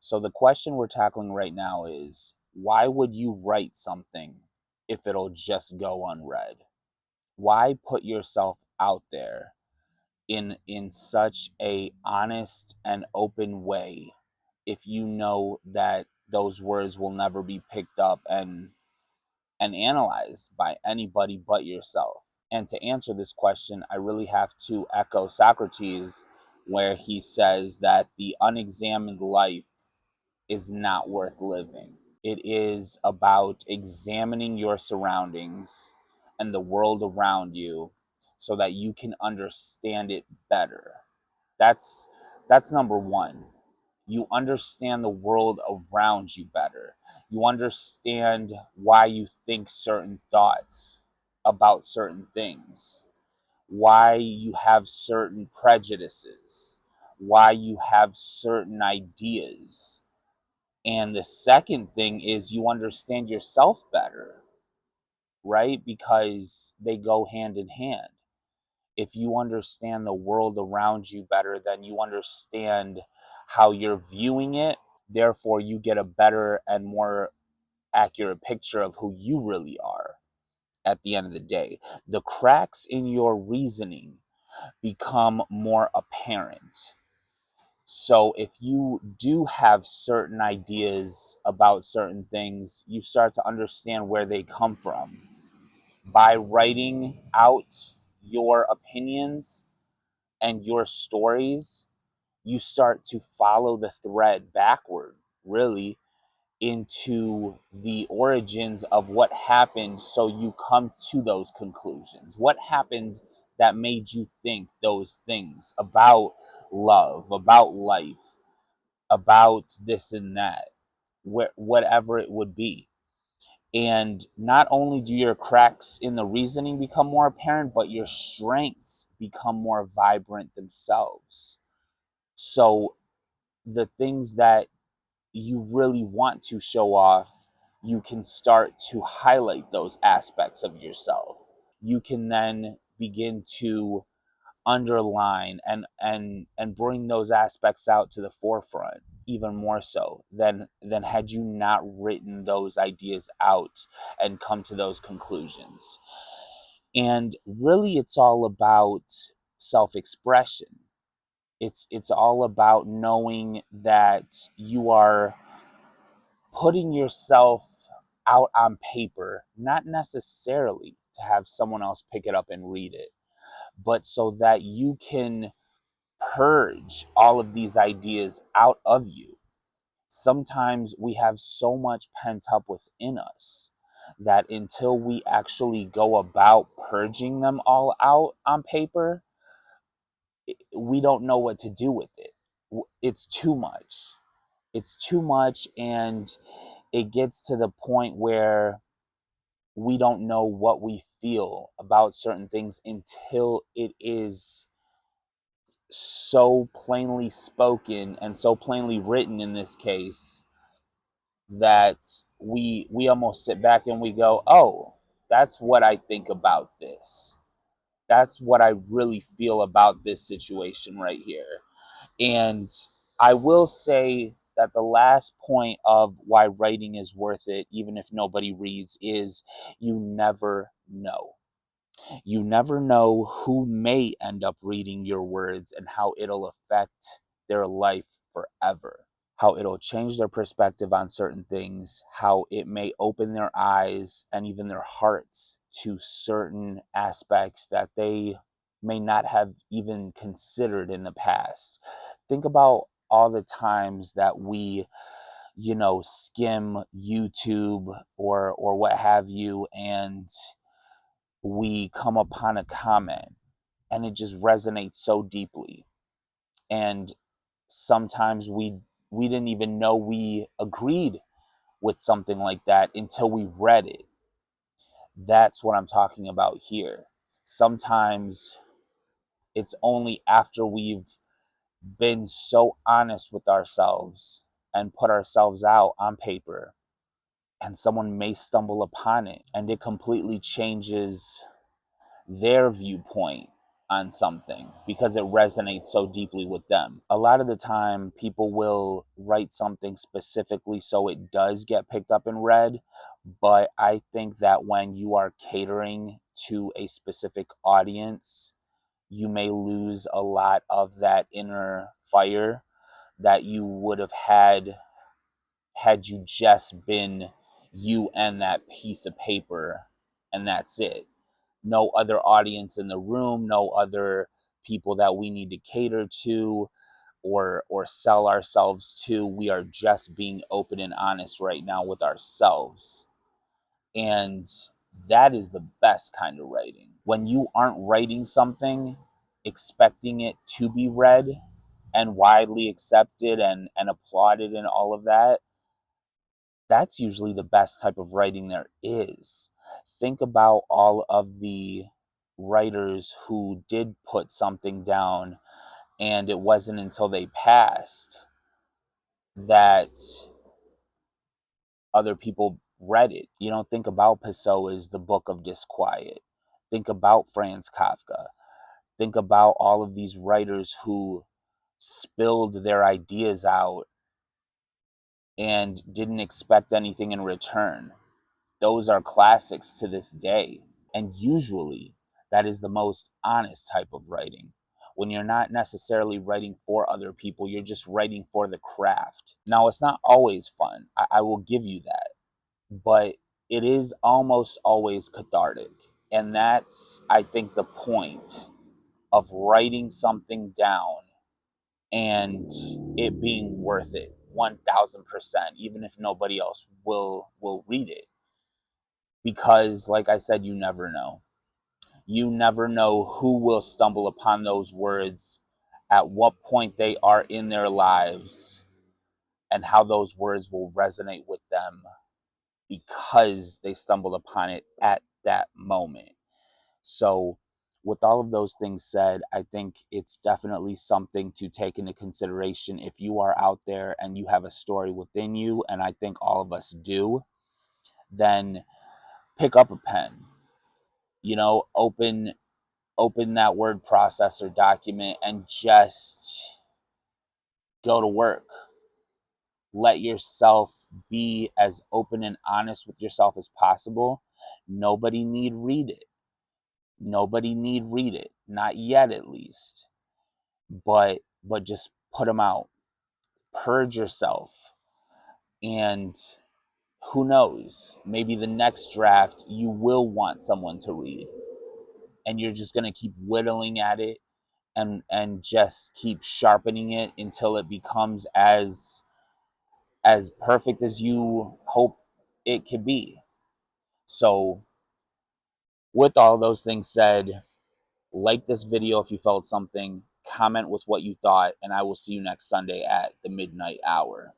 So the question we're tackling right now is, why would you write something if it'll just go unread? Why put yourself out there in such a honest and open way if you know that those words will never be picked up and analyzed by anybody but yourself? And to answer this question, I really have to echo Socrates, where he says that the unexamined life is not worth living. It is about examining your surroundings and the world around you so that you can understand it better. That's number one. You understand the world around you better. You understand why you think certain thoughts about certain things, why you have certain prejudices, why you have certain ideas. And the second thing is you understand yourself better, right? Because they go hand in hand. If you understand the world around you better, then you understand how you're viewing it. Therefore, you get a better and more accurate picture of who you really are at the end of the day. The cracks in your reasoning become more apparent. So if you do have certain ideas about certain things, you start to understand where they come from. By writing out your opinions and your stories, you start to follow the thread backward, really, into the origins of what happened, so you come to those conclusions. What happened that made you think those things about love, about life, about this and that, whatever it would be. And not only do your cracks in the reasoning become more apparent, but your strengths become more vibrant themselves. So the things that you really want to show off, you can start to highlight those aspects of yourself. You can then begin to underline and bring those aspects out to the forefront even more so than had you not written those ideas out and come to those conclusions. And really, it's all about self-expression. It's all about knowing that you are putting yourself out on paper, not necessarily to have someone else pick it up and read it, but so that you can purge all of these ideas out of you. Sometimes we have so much pent up within us that until we actually go about purging them all out on paper, we don't know what to do with it. It's too much. It's too much, and it gets to the point where we don't know what we feel about certain things until it is so plainly spoken and so plainly written in this case that we almost sit back and we go, oh, that's what I think about this. That's what I really feel about this situation right here. And I will say that the last point of why writing is worth it, even if nobody reads, is you never know. You never know who may end up reading your words and how it'll affect their life forever, how it'll change their perspective on certain things, how it may open their eyes and even their hearts to certain aspects that they may not have even considered in the past. Think about all the times that we, skim YouTube or what have you, and we come upon a comment and it just resonates so deeply. And sometimes we didn't even know we agreed with something like that until we read it. That's what I'm talking about here. Sometimes it's only after we've been so honest with ourselves and put ourselves out on paper, and someone may stumble upon it and it completely changes their viewpoint on something because it resonates so deeply with them. A lot of the time, people will write something specifically so it does get picked up and read. But I think that when you are catering to a specific audience, you may lose a lot of that inner fire that you would have had you just been you and that piece of paper, and that's it. No other audience in the room, no other people that we need to cater to or sell ourselves to. We are just being open and honest right now with ourselves. And that is the best kind of writing. When you aren't writing something expecting it to be read and widely accepted and applauded and all of that, that's usually the best type of writing there is. Think about all of the writers who did put something down, and it wasn't until they passed that other people read it. You don't think about Pessoa's The Book of Disquiet. Think about Franz Kafka. Think about all of these writers who spilled their ideas out and didn't expect anything in return. Those are classics to this day. And usually, that is the most honest type of writing. When you're not necessarily writing for other people, you're just writing for the craft. Now, it's not always fun. I will give you that. But it is almost always cathartic. And that's, I think, the point of writing something down and it being worth it 1000%, even if nobody else will read it. Because, like I said, you never know. You never know who will stumble upon those words, at what point they are in their lives, and how those words will resonate with them because they stumbled upon it at that moment. So, with all of those things said, I think it's definitely something to take into consideration if you are out there and you have a story within you, and I think all of us do, then pick up a pen. Open that word processor document and just go to work. Let yourself be as open and honest with yourself as possible. Nobody need read it. Nobody need read it. Not yet, at least. But just put them out. Purge yourself. And who knows? Maybe the next draft you will want someone to read. And you're just going to keep whittling at it and just keep sharpening it until it becomes as perfect as you hope it could be. So, with all those things said, like this video if you felt something, comment with what you thought, and I will see you next Sunday at the midnight hour.